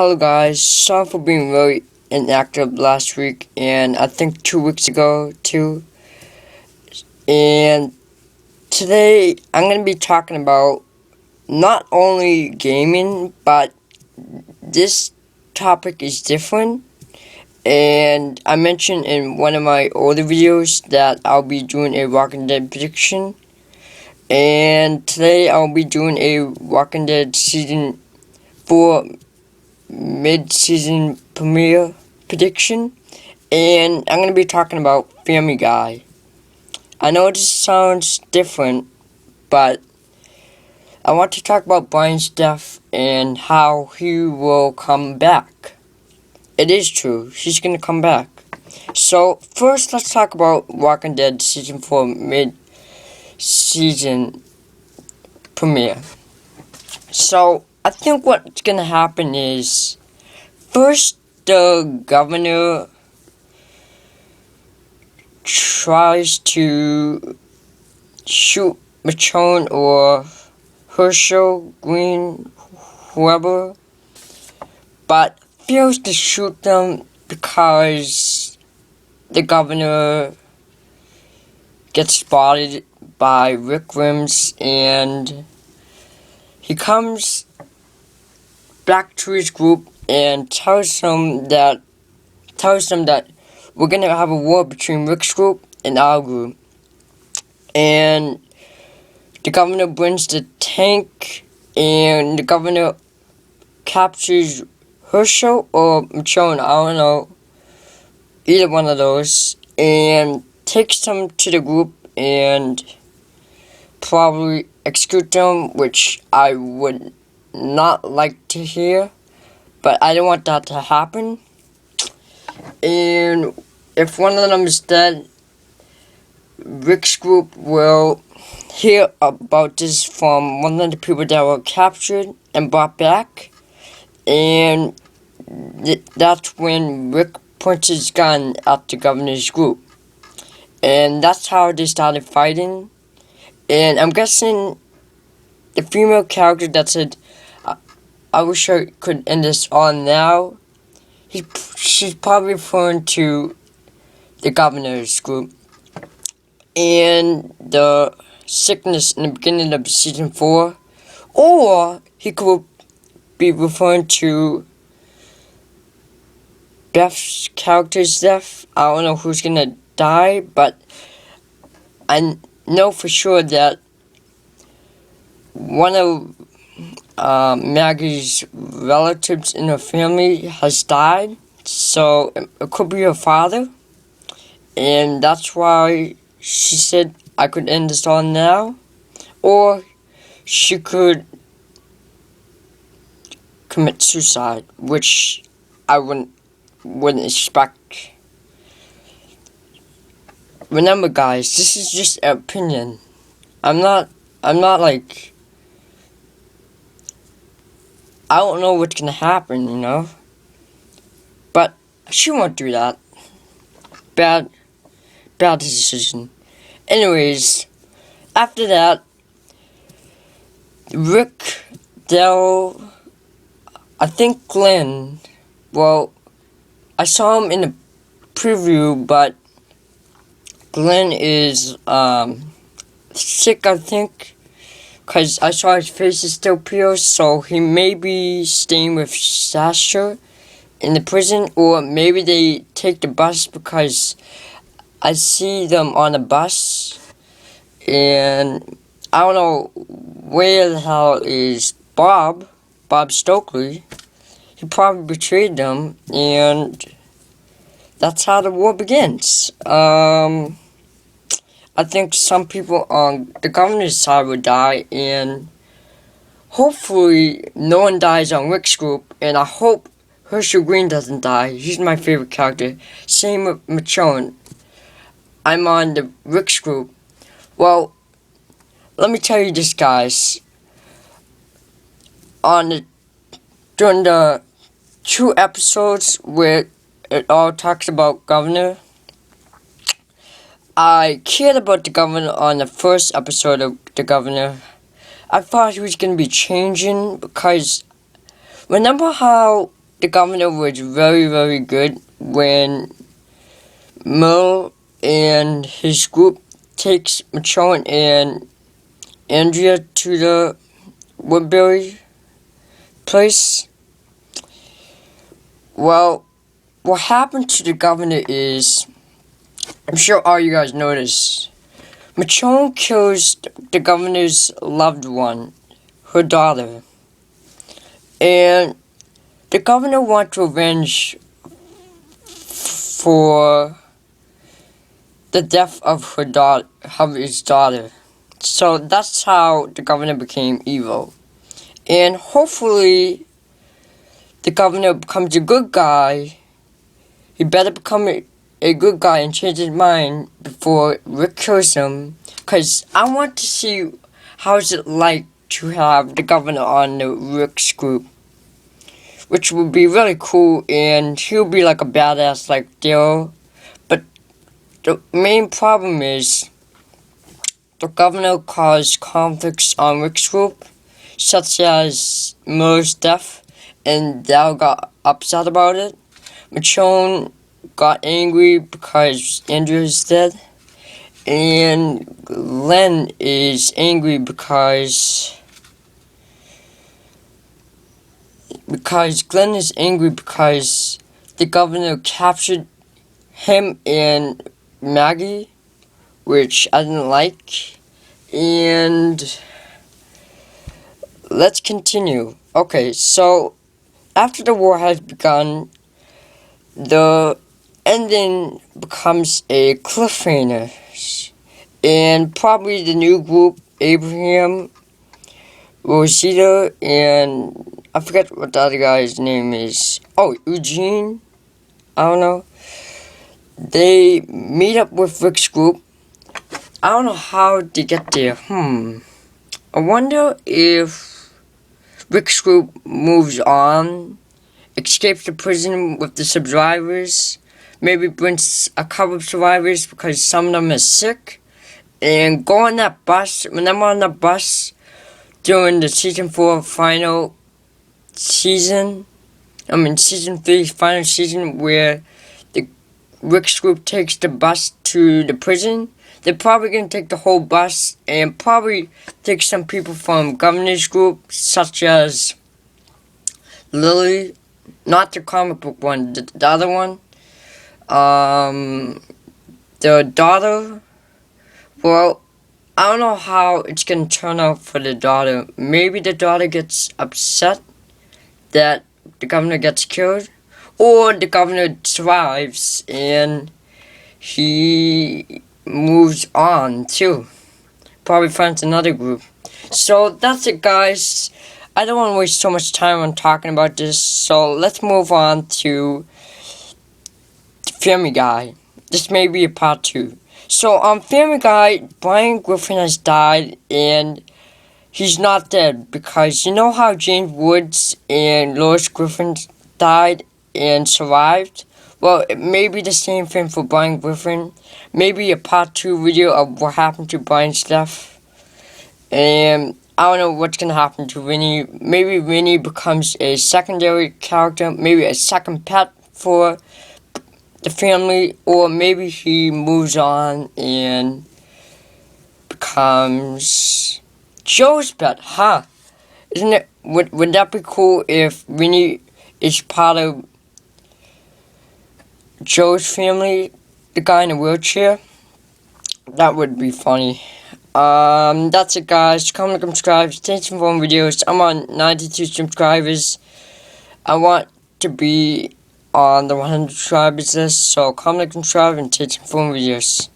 Hello guys, sorry for being really inactive last week and I think 2 weeks ago too. And today I'm going to be talking about not only gaming, but this topic is different. And I mentioned in one of my older videos that I'll be doing a Walking Dead prediction. And today I'll be doing a Walking Dead Season 4 mid-season premiere prediction, and I'm going to be talking about Family Guy. I know this sounds different, but I want to talk about Brian's death and how he will come back. It is true, he's going to come back. So first let's talk about Walking Dead Season 4 mid-season premiere. So I think what's gonna happen is, first the governor tries to shoot Michonne or Herschel, Green, whoever, but fails to shoot them because the governor gets spotted by Rick Rims, and he comes back to his group and tells them that we're gonna have a war between Rick's group and our group. And the governor brings the tank, and the governor captures Herschel or Michonne, I don't know, either one of those, and takes them to the group and probably execute them, which I would not like to hear, but I don't want that to happen. And if one of them is dead, Rick's group will hear about this from one of the people that were captured and brought back, and that's when Rick points his gun at the governor's group, and that's how they started fighting. And I'm guessing the female character that said, I wish I could end this all now, she's probably referring to the governor's group. And the sickness in the beginning of season 4. Or he could be referring to Beth's character's death. I don't know who's gonna die, but I know for sure that one of Maggie's relatives in her family has died, so it could be her father, and that's why she said I could end this all now, or she could commit suicide, which I wouldn't expect. Remember guys, this is just an opinion. I'm not like, I don't know what's gonna happen, you know? But she won't do that. Bad decision. Anyways, after that, Rick, Del, I think Glenn, well, I saw him in the preview, but Glenn is sick, I think, because I saw his face is still peeled, so he may be staying with Sasha in the prison, or maybe they take the bus, because I see them on a bus, and I don't know where the hell is Bob Stokely. He probably betrayed them, and that's how the war begins. I think some people on the governor's side will die, and hopefully no one dies on Rick's group, and I hope Herschel Green doesn't die. He's my favorite character. Same with Michonne. I'm on the Rick's group. Well, let me tell you this, guys. During the 2 episodes where it all talks about Governor, I cared about the governor on the first episode of the governor. I thought he was going to be changing, because remember how the governor was very, very good when Mel and his group takes Michonne and Andrea to the Woodbury place. Well, what happened to the governor is, I'm sure all you guys noticed, Michonne kills the governor's loved one, her daughter. And the governor wants revenge for the death of his daughter. So that's how the governor became evil. And hopefully the governor becomes a good guy. He better become a good guy and change his mind before Rick kills him. Because I want to see how is it like to have the governor on the Rick's group. Which would be really cool, and he'll be like a badass like Daryl. But the main problem is the governor caused conflicts on Rick's group, such as Miller's death, and Daryl got upset about it. Michonne got angry because Andrew is dead, and Glenn is angry because Glenn is angry because the governor captured him and Maggie, which I didn't like. And let's continue. Okay, so after the war has begun, the ending becomes a cliffhanger. And probably the new group, Abraham, Rosita, and I forget what the other guy's name is. Oh, Eugene? I don't know. They meet up with Rick's group. I don't know how they get there. I wonder if Rick's group moves on, escapes the prison with the survivors, maybe brings a couple of survivors because some of them are sick, and go on that bus. When I'm on the bus during the season 4 final season 3 final season, where the Rick's group takes the bus to the prison, they're probably going to take the whole bus and probably take some people from Governor's group, such as Lily, not the comic book one, the other one, the daughter. Well, I don't know how it's going to turn out for the daughter. Maybe the daughter gets upset that the governor gets killed, or the governor survives and he moves on too. Probably finds another group. So that's it, guys. I don't want to waste so much time on talking about this, so let's move on to Family Guy. This may be a part 2. So on Family Guy, Brian Griffin has died, and he's not dead, because you know how James Woods and Lois Griffin died and survived? Well, it may be the same thing for Brian Griffin. Maybe a part 2 video of what happened to Brian's death. And I don't know what's going to happen to Winnie. Maybe Winnie becomes a secondary character, maybe a second pet for the family, or maybe he moves on and becomes Joe's pet, Isn't it? Would that be cool if Winnie is part of Joe's family, the guy in a wheelchair? That would be funny. That's it, guys. Comment, subscribe, stay tuned for more videos. I'm on 92 subscribers. I want to be on the 100 subscribers list, so comment, subscribe, and stay tuned for more videos.